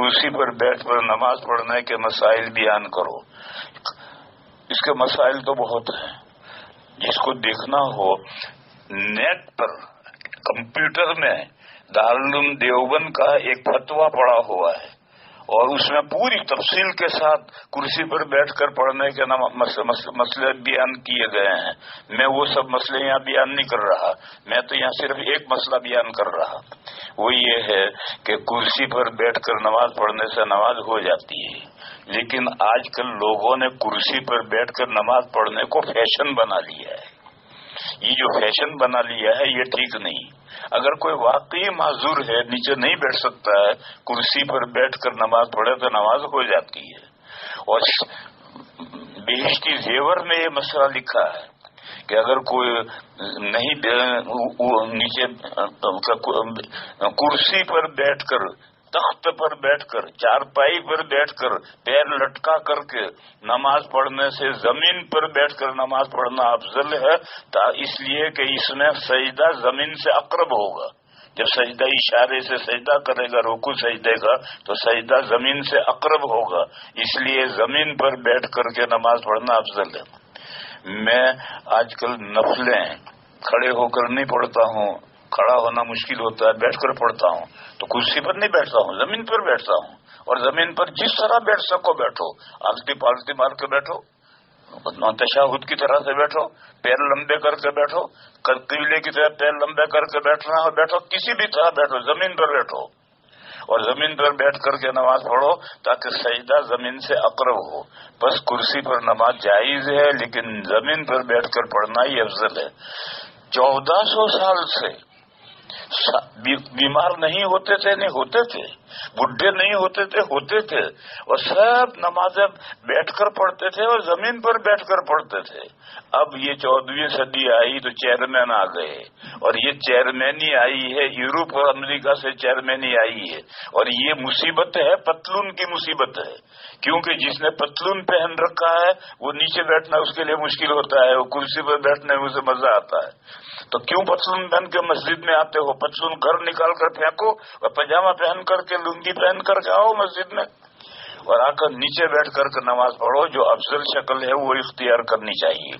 کرسی پر بیٹھ کر نماز پڑھنے کے مسائل بیان کرو. اس کے مسائل تو بہت ہیں. جس کو دیکھنا ہو نیٹ پر کمپیوٹر میں دارالعلوم دیوبند کا ایک فتویٰ پڑا ہوا ہے اور اس میں پوری تفصیل کے ساتھ کرسی پر بیٹھ کر پڑھنے کے مسئلے بیان کیے گئے ہیں. میں وہ سب مسئلے یہاں بیان نہیں کر رہا. میں تو یہاں صرف ایک مسئلہ بیان کر رہا. وہ یہ ہے کہ کرسی پر بیٹھ کر نماز پڑھنے سے نماز ہو جاتی ہے، لیکن آج کل لوگوں نے کرسی پر بیٹھ کر نماز پڑھنے کو فیشن بنا لیا ہے. یہ جو فیشن بنا لیا ہے یہ ٹھیک نہیں. اگر کوئی واقعی معذور ہے، نیچے نہیں بیٹھ سکتا ہے، کرسی پر بیٹھ کر نماز پڑھے تو نماز ہو جاتی ہے. اور بہشتی زیور میں یہ مسئلہ لکھا ہے کہ اگر کوئی نہیں نیچے کرسی پر بیٹھ کر، تخت پر بیٹھ کر، چارپائی پر بیٹھ کر پیر لٹکا کر کے نماز پڑھنے سے زمین پر بیٹھ کر نماز پڑھنا افضل ہے، اس لیے کہ اس میں سجدہ زمین سے اقرب ہوگا. جب سجدہ اشارے سے سجدہ کرے گا، رکوع سجدے کا، تو سجدہ زمین سے اقرب ہوگا، اس لیے زمین پر بیٹھ کر کے نماز پڑھنا افضل ہے. میں آج کل نفلیں کھڑے ہو کر نہیں پڑھتا ہوں، کھڑا ہونا مشکل ہوتا ہے، بیٹھ کر پڑھتا ہوں. تو کرسی پر نہیں بیٹھتا ہوں، زمین پر بیٹھتا ہوں. اور زمین پر جس طرح بیٹھ سکو بیٹھو، آلتی پالتی مار کے بیٹھو، تشہد کی طرح سے بیٹھو، پیر لمبے کر کے بیٹھو، قبلے کی طرح پیر لمبے کر کے بیٹھنا ہو بیٹھو، کسی بھی طرح بیٹھو، زمین پر بیٹھو. اور زمین پر بیٹھ کر کے نماز پڑھو تاکہ سجدہ زمین سے اقرب ہو. بس کرسی پر نماز جائز ہے، لیکن زمین پر بیٹھ کر پڑھنا ہی افضل ہے. 1400 سال سے بیمار نہیں ہوتے تھے، نہیں ہوتے تھے، بڈھے نہیں ہوتے تھے، ہوتے تھے، اور سب نمازیں بیٹھ کر پڑھتے تھے اور زمین پر بیٹھ کر پڑھتے تھے. اب یہ 14ویں صدی آئی تو چیئرمین آ گئے، اور یہ چیئرمینی آئی ہے یورپ اور امریکہ سے، چیئرمینی آئی ہے. اور یہ مصیبت ہے، پتلون کی مصیبت ہے، کیونکہ جس نے پتلون پہن رکھا ہے وہ نیچے بیٹھنا اس کے لیے مشکل ہوتا ہے، وہ کرسی پر بیٹھنے میں اسے مزہ آتا ہے. تو کیوں پتلون پہن کے مسجد میں آتے ہو؟ پتلون گھر نکال کر پھینکو اور پاجامہ پہن کر کے، لنگی پہن کر کے آؤ مسجد میں، اور آ کر نیچے بیٹھ کر کے نماز پڑھو. جو افضل شکل ہے وہ اختیار کرنی چاہیے.